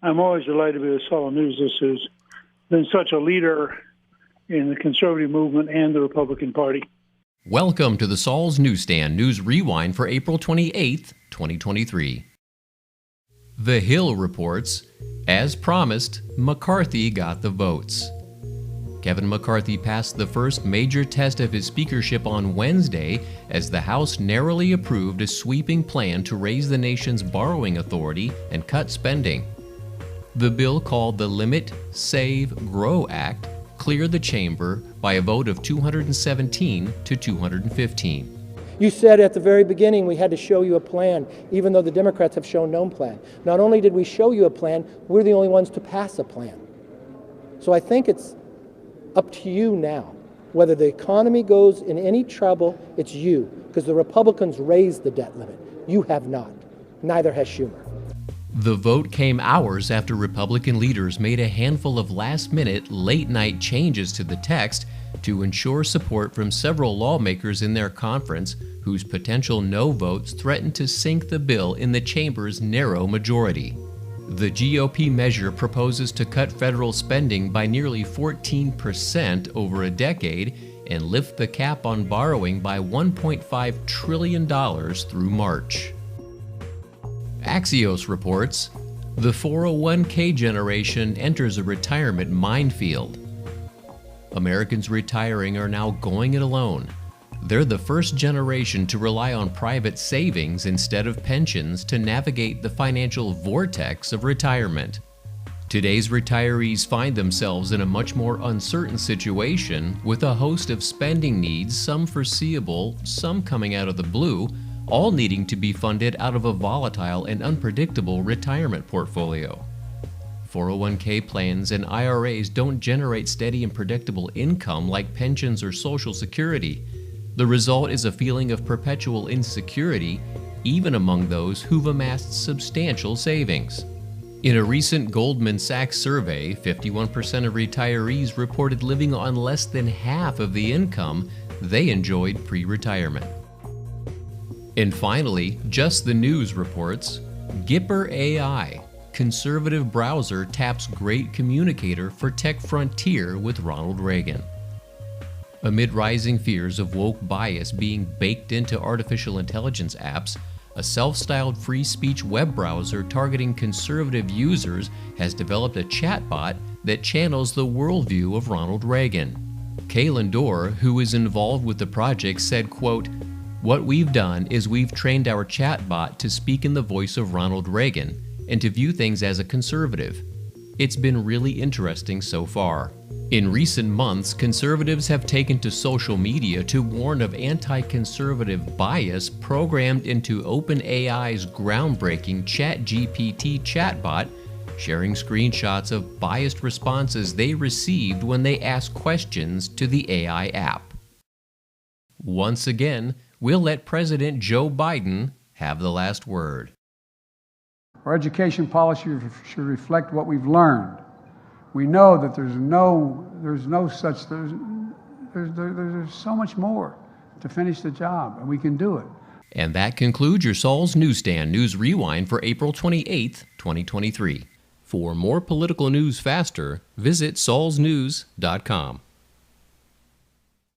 I'm always delighted to be with Saul News. This has been such a leader in the conservative movement and the Republican Party. Welcome to the Saul's Newsstand News Rewind for April 28th, 2023. The Hill reports, as promised, McCarthy got the votes. Kevin McCarthy passed the first major test of his speakership on Wednesday as the House narrowly approved a sweeping plan to raise the nation's borrowing authority and cut spending. The bill, called the Limit, Save, Grow Act, cleared the chamber by a vote of 217 to 215. You said at the very beginning we had to show you a plan, even though the Democrats have shown no plan. Not only did we show you a plan, we're the only ones to pass a plan. So I think it's up to you now. Whether the economy goes in any trouble, it's you, because the Republicans raised the debt limit. You have not. Neither has Schumer. The vote came hours after Republican leaders made a handful of last-minute, late-night changes to the text to ensure support from several lawmakers in their conference whose potential no votes threatened to sink the bill in the chamber's narrow majority. The GOP measure proposes to cut federal spending by nearly 14% over a decade and lift the cap on borrowing by $1.5 trillion through March. Axios reports, the 401k generation enters a retirement minefield. Americans retiring are now going it alone. They're the first generation to rely on private savings instead of pensions to navigate the financial vortex of retirement. Today's retirees find themselves in a much more uncertain situation with a host of spending needs, some foreseeable, some coming out of the blue, all needing to be funded out of a volatile and unpredictable retirement portfolio. 401k plans and IRAs don't generate steady and predictable income like pensions or Social Security. The result is a feeling of perpetual insecurity, even among those who've amassed substantial savings. In a recent Goldman Sachs survey, 51% of retirees reported living on less than half of the income they enjoyed pre-retirement. And finally, Just the News reports, Gipper AI, conservative browser taps great communicator for tech frontier with Ronald Reagan. Amid rising fears of woke bias being baked into artificial intelligence apps, a self-styled free speech web browser targeting conservative users has developed a chatbot that channels the worldview of Ronald Reagan. Kaylin Dorr, who is involved with the project, said, quote, "What we've done is we've trained our chatbot to speak in the voice of Ronald Reagan and to view things as a conservative. It's been really interesting so far." In recent months, conservatives have taken to social media to warn of anti-conservative bias programmed into OpenAI's groundbreaking ChatGTP chatbot, sharing screenshots of biased responses they received when they asked questions to the AI app. Once again, we'll let President Joe Biden have the last word. Our education policy should reflect what we've learned. We know that there's so much more to finish the job, and we can do it. And that concludes your Saul's Newsstand News Rewind for April 28th, 2023. For more political news faster, visit saulsnews.com.